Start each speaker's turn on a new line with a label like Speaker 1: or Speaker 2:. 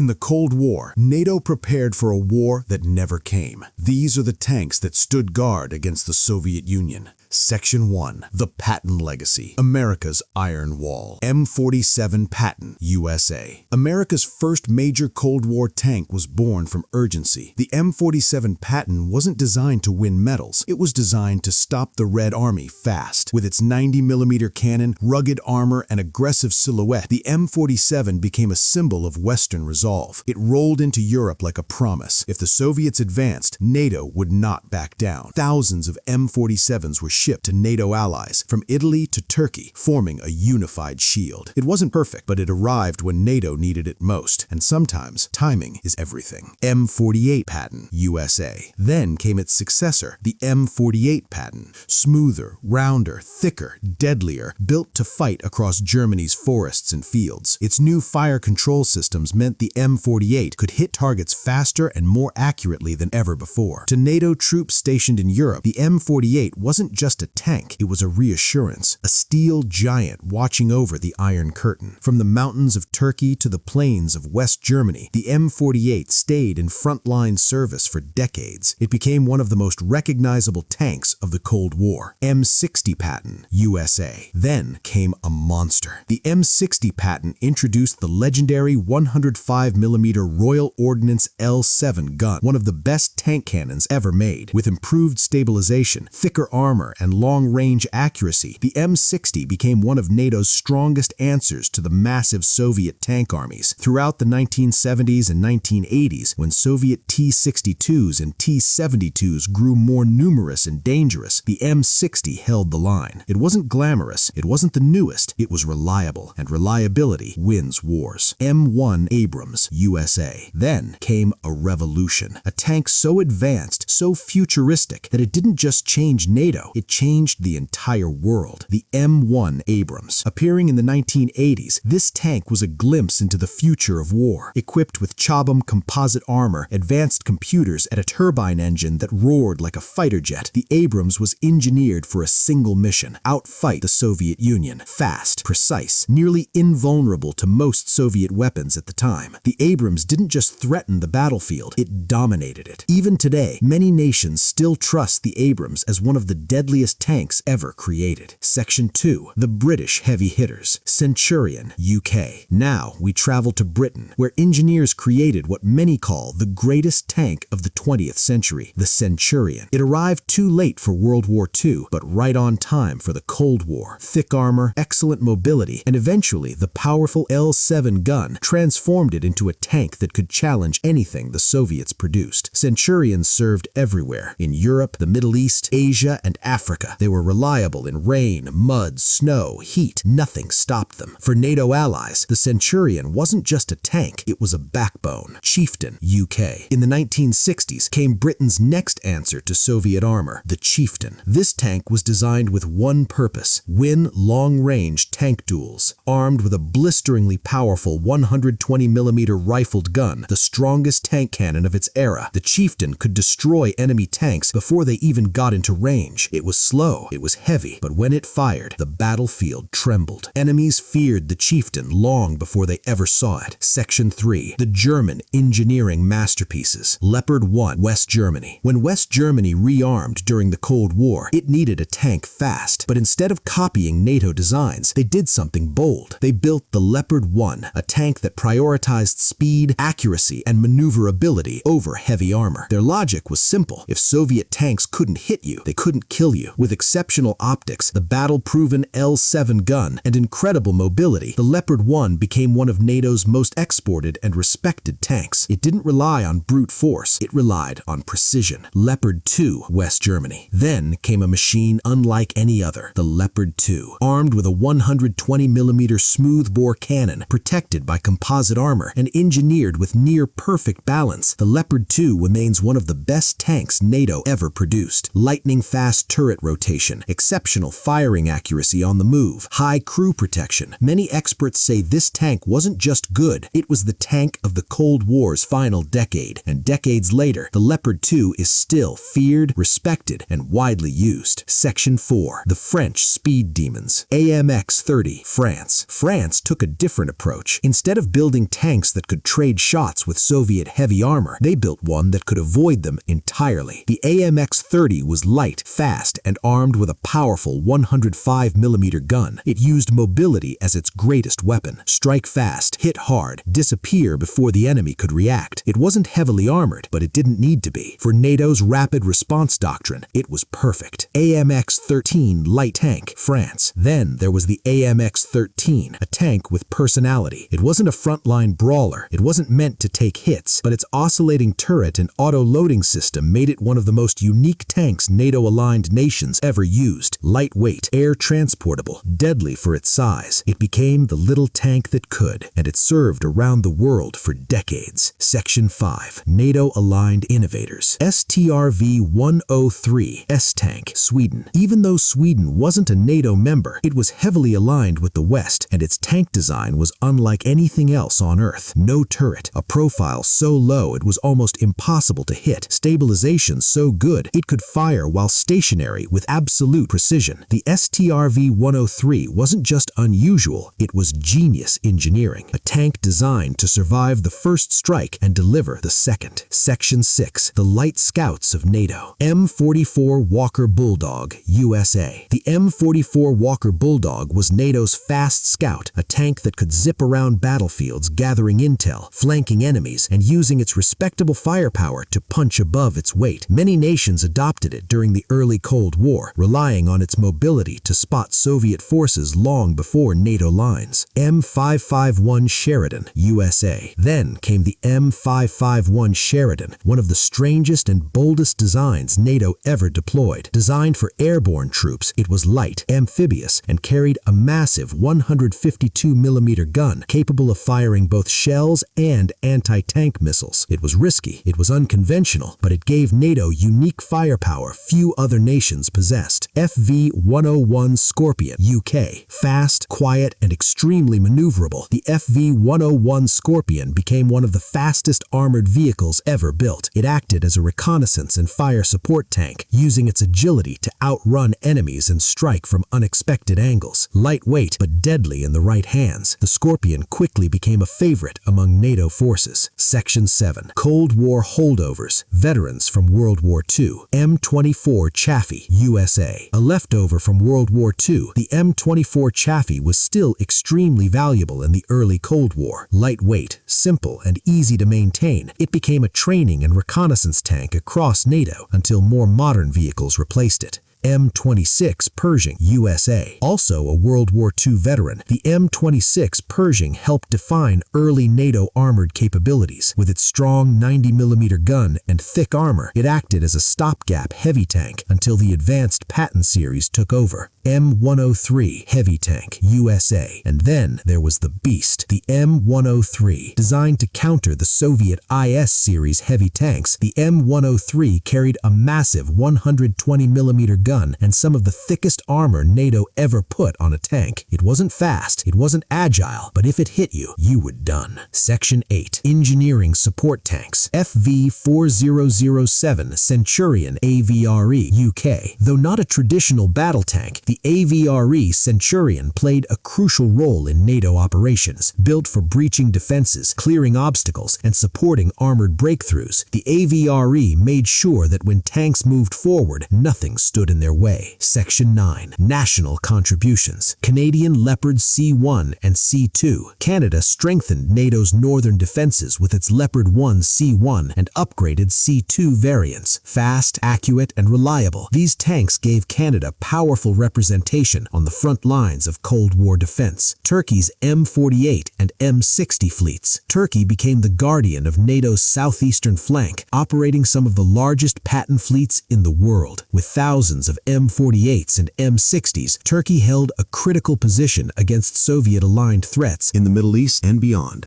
Speaker 1: In the Cold War, NATO prepared for a war that never came. These are the tanks that stood guard against the Soviet Union. Section 1. The Patton Legacy. America's Iron Wall. M47 Patton, USA. America's first major Cold War tank was born from urgency. The M47 Patton wasn't designed to win medals. It was designed to stop the Red Army fast. With its 90mm cannon, rugged armor, and aggressive silhouette, the M47 became a symbol of Western resolve. It rolled into Europe like a promise. If the Soviets advanced, NATO would not back down. Thousands of M47s were shipped to NATO allies, from Italy to Turkey, forming a unified shield. It wasn't perfect, but it arrived when NATO needed it most, and sometimes timing is everything. M48 Patton, USA. Then came its successor, the M48 Patton. Smoother, rounder, thicker, deadlier, built to fight across Germany's forests and fields. Its new fire control systems meant the M48 could hit targets faster and more accurately than ever before. To NATO troops stationed in Europe, the M48 wasn't just a tank, it was a reassurance, a steel giant watching over the Iron Curtain. From the mountains of Turkey to the plains of West Germany, the M48 stayed in frontline service for decades. It became one of the most recognizable tanks of the Cold War. M60 Patton, USA. Then came a monster. The M60 Patton introduced the legendary 105mm Royal Ordnance L7 gun, one of the best tank cannons ever made. With improved stabilization, thicker armor, and long-range accuracy, the M60 became one of NATO's strongest answers to the massive Soviet tank armies. Throughout the 1970s and 1980s, when Soviet T-62s and T-72s grew more numerous and dangerous, the M60 held the line. It wasn't glamorous, it wasn't the newest, it was reliable, and reliability wins wars. M1 Abrams, USA. Then came a revolution. A tank so advanced, so futuristic, that it didn't just change NATO, it changed the entire world. The M1 Abrams. Appearing in the 1980s, this tank was a glimpse into the future of war. Equipped with Chobham composite armor, advanced computers, and a turbine engine that roared like a fighter jet, the Abrams was engineered for a single mission: outfight the Soviet Union. Fast, precise, nearly invulnerable to most Soviet weapons at the time. The Abrams didn't just threaten the battlefield, it dominated it. Even today, many nations still trust the Abrams as one of the deadliest tanks ever created. Section 2. The British Heavy Hitters. Centurion, UK. Now we travel to Britain, where engineers created what many call the greatest tank of the 20th century, the Centurion. It arrived too late for World War II, but right on time for the Cold War. Thick armor, excellent mobility, and eventually the powerful L7 gun transformed it into a tank that could challenge anything the Soviets produced. Centurions served everywhere, in Europe, the Middle East, Asia, and Africa. They were reliable in rain, mud, snow, heat. Nothing stopped them. For NATO allies, the Centurion wasn't just a tank, it was a backbone. Chieftain, UK. In the 1960s came Britain's next answer to Soviet armor, the Chieftain. This tank was designed with one purpose: win long-range tank duels. Armed with a blisteringly powerful 120mm rifled gun, the strongest tank cannon of its era, the Chieftain could destroy enemy tanks before they even got into range. It was slow, it was heavy, but when it fired, the battlefield trembled. Enemies feared the Chieftain long before they ever saw it. Section 3. The German engineering masterpieces. Leopard 1, West Germany. When West Germany rearmed during the Cold War, it needed a tank fast, but instead of copying NATO designs, they did something bold. They built the Leopard 1, a tank that prioritized speed, accuracy, and maneuverability over heavy armor. Their logic was simple. If Soviet tanks couldn't hit you, they couldn't kill you. With exceptional optics, the battle-proven L7 gun, and incredible mobility, the Leopard 1 became one of NATO's most exported and respected tanks. It didn't rely on brute force, it relied on precision. Leopard 2, West Germany. Then came a machine unlike any other, the Leopard 2. Armed with a 120mm smoothbore cannon, protected by composite armor, and engineered with near-perfect balance, the Leopard 2 remains one of the best tanks NATO ever produced. Lightning-fast turret
Speaker 2: turret rotation, exceptional firing accuracy on the move, high crew protection. Many experts say this tank wasn't just good, it was the tank of the Cold War's final decade, and decades later, the Leopard 2 is still feared, respected, and widely used. Section 4. The French Speed Demons. AMX-30, France. France took a different approach. Instead of building tanks that could trade shots with Soviet heavy armor, they built one that could avoid them entirely. The AMX-30 was light, fast, and armed with a powerful 105mm gun. It used mobility as its greatest weapon. Strike fast, hit hard, disappear before the enemy could react. It wasn't heavily armored, but it didn't need to be. For NATO's rapid response doctrine, it was perfect. AMX-13 light tank, France. Then there was the AMX-13, a tank with personality. It wasn't a frontline brawler. It wasn't meant to take hits, but its oscillating turret and auto-loading system made it one of the most unique tanks NATO-aligned nations ever used. Lightweight, air-transportable, deadly for its size. It became the little tank that could, and it served around the world for decades. Section 5. NATO-aligned innovators. Strv-103 S-Tank, Sweden. Even though Sweden wasn't a NATO member, it was heavily aligned with the West, and its tank design was unlike anything else on Earth. No turret, a profile so low it was almost impossible to hit, stabilization so good it could fire while stationary with absolute precision. The Strv-103 wasn't just unusual, it was genius engineering. A tank designed to survive the first strike and deliver the second. Section 6. The Light Scouts of NATO. M44 Walker Bulldog, USA. The M44 Walker Bulldog was NATO's fast scout, a tank that could zip around battlefields gathering intel, flanking enemies, and using its respectable firepower to punch above its weight. Many nations adopted it during the early Cold War, relying on its mobility to spot Soviet forces long before NATO lines. M551 Sheridan, USA. Then came the M551 Sheridan, one of the strangest and boldest designs NATO ever deployed. Designed for airborne troops, it was light, amphibious, and carried a massive 152mm gun capable of firing both shells and anti-tank missiles. It was risky, it was unconventional, but it gave NATO unique firepower few other nations possessed. FV-101 Scorpion, UK. Fast, quiet, and extremely maneuverable, the FV-101 Scorpion became one of the fastest armored vehicles ever built. It acted as a reconnaissance and fire support tank, using its agility to outrun enemies and strike from unexpected angles. Lightweight but deadly in the right hands, the Scorpion quickly became a favorite among NATO forces. Section 7. Cold War Holdovers. Veterans from World War II. M24 Chaffee, USA. A leftover from World War II, the M24 Chaffee was still extremely valuable in the early Cold War. Lightweight, simple, and easy to maintain, it became a training and reconnaissance tank across NATO until more modern vehicles replaced it. M26 Pershing, USA. Also a World War II veteran, the M26 Pershing helped define early NATO armored capabilities. With its strong 90mm gun and thick armor, it acted as a stopgap heavy tank until the advanced Patton series took over. M103 Heavy Tank, USA. And then there was the beast, the M103. Designed to counter the Soviet IS series heavy tanks, the M103 carried a massive 120mm gun and some of the thickest armor NATO ever put on a tank. It wasn't fast, it wasn't agile, but if it hit you, you were done. Section 8. Engineering Support Tanks. FV-4007 Centurion AVRE, UK. Though not a traditional battle tank, the AVRE Centurion played a crucial role in NATO operations. Built for breaching defenses, clearing obstacles, and supporting armored breakthroughs, the AVRE made sure that when tanks moved forward, nothing stood in their way. Section 9. National Contributions. Canadian Leopard C1 and C2. Canada strengthened NATO's northern defenses with its Leopard 1 C1 and upgraded C2 variants. Fast, accurate, and reliable, these tanks gave Canada powerful representation on the front lines of Cold War defense. Turkey's M48 and M60 fleets. Turkey became the guardian of NATO's southeastern flank, operating some of the largest Patton fleets in the world. With thousands of M48s and M60s, Turkey held a critical position against Soviet-aligned threats in the Middle East and beyond.